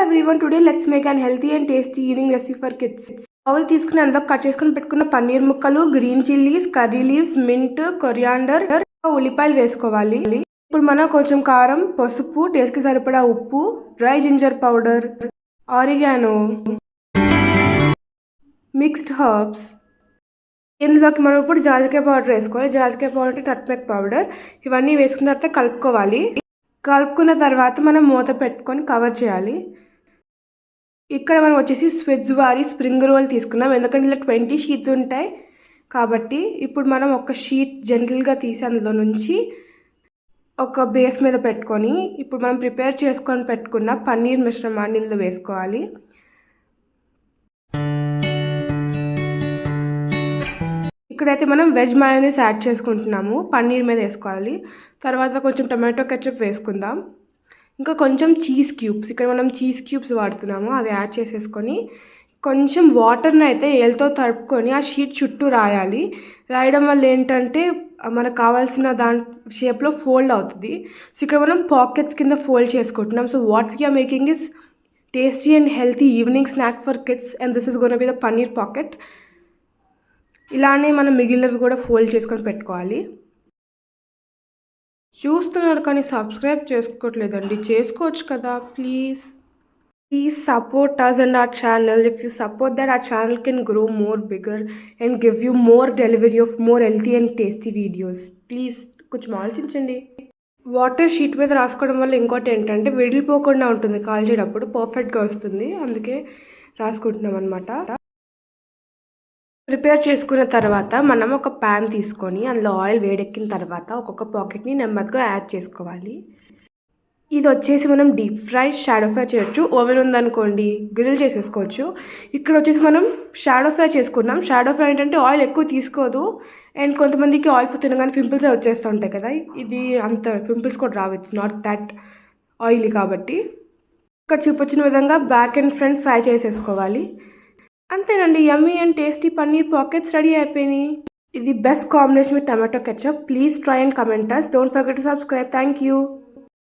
everyone, today let's make an healthy and tasty evening recipe for kids. Bowl తీసుకుని అందులో cut చేసుకుని పెట్టుకున్న పన్నీర్ ముక్కలు, green chillies, curry leaves, mint, coriander, ఉల్లిపాయలు వేసుకోవాలి. ఇప్పుడు మనం కొంచెం కారం, పసుపు, టేస్ట్కి సరిపడా ఉప్పు, dry ginger powder, oregano, mixed herbs, ఇందులోకి మనం ఇప్పుడు జాజికాయ పౌడర్ వేసుకోవాలి. జాజికాయ పౌడర్ అంటే టర్మరిక్ పౌడర్. ఇవన్నీ వేసుకున్న తర్వాత కలుపుకోవాలి. కలుపుకున్న తర్వాత మనం మూత పెట్టుకొని కవర్ చేయాలి. ఇక్కడ మనం వచ్చేసి స్విట్జ్ వారి స్ప్రింగ్ రోల్ తీసుకున్నాం, ఎందుకంటే ఇలా 20 షీట్స్ ఉంటాయి కాబట్టి. ఇప్పుడు మనం ఒక షీట్ జనరల్గా తీసి అందులో నుంచి ఒక బేస్ మీద పెట్టుకొని ఇప్పుడు మనం ప్రిపేర్ చేసుకొని పెట్టుకున్న పన్నీర్ మిశ్రమాన్ని ఇందులో వేసుకోవాలి. ఇక్కడైతే మనం వెజ్ మయోనీస్ యాడ్ చేసుకుంటున్నాము, పన్నీర్ మీద వేసుకోవాలి. తర్వాత కొంచెం టమాటో కెచప్ వేసుకుందాం. ఇంకా కొంచెం చీజ్ క్యూబ్స్, ఇక్కడ మనం చీజ్ క్యూబ్స్ వాడుతున్నాము, అవి యాడ్ చేసేసుకొని కొంచెం వాటర్ని అయితే ఏళ్ళతో తడుపుకొని ఆ షీట్ చుట్టూ రాయాలి. రాయడం వల్ల ఏంటంటే మనకు కావాల్సిన దాని షేప్లో ఫోల్డ్ అవుతుంది. సో ఇక్కడ మనం పాకెట్స్ కింద ఫోల్డ్ చేసుకుంటున్నాం. So what we are making is tasty and healthy evening snack for kids and this is gonna be the paneer pocket. ఇలానే మనం మిగిలినవి కూడా ఫోల్డ్ చేసుకొని పెట్టుకోవాలి. చూస్తున్నారు కానీ సబ్స్క్రైబ్ చేసుకోవట్లేదండి, చేసుకోవచ్చు కదా please. Please support us and our channel. If you support that, our channel can grow more bigger and give you more delivery of more healthy and tasty videos. Please కొంచెం ఆలోచించండి. Water sheet మీద రాసుకోవడం వల్ల ఇంకోటి ఏంటంటే విడిలిపోకుండా ఉంటుంది, కాల్చేటప్పుడు పర్ఫెక్ట్గా వస్తుంది, అందుకే రాసుకుంటున్నాం అనమాట. ప్రిపేర్ చేసుకున్న తర్వాత మనం ఒక ప్యాన్ తీసుకొని అందులో ఆయిల్ వేడెక్కిన తర్వాత ఒక్కొక్క పాకెట్ని నెమ్మదిగా యాడ్ చేసుకోవాలి. ఇది వచ్చేసి మనం డీప్ ఫ్రై, షాడో ఫ్రై చేయొచ్చు. ఓవెన్ ఉందనుకోండి గ్రిల్ చేసేసుకోవచ్చు. ఇక్కడ వచ్చేసి మనం షాడో ఫ్రై చేసుకున్నాం. షాడో ఫ్రై ఏంటంటే ఆయిల్ ఎక్కువ తీసుకోదు అండ్ కొంతమందికి ఆయిల్ ఫుడ్ తినగానే పింపుల్స్ వచ్చేస్తూ ఉంటాయి కదా, ఇది అంత పింపుల్స్ కూడా రావు, ఇట్స్ నాట్ దట్ ఆయిలీ కాబట్టి. ఇక్కడ చూపించిన విధంగా బ్యాక్ అండ్ ఫ్రంట్ ఫ్రై చేసేసుకోవాలి. అంతేనండి, yummy and tasty paneer pockets ready అయిపోయినాయి. ఇది best combination with tomato ketchup. Please try and comment us. Don't forget to subscribe. Thank you.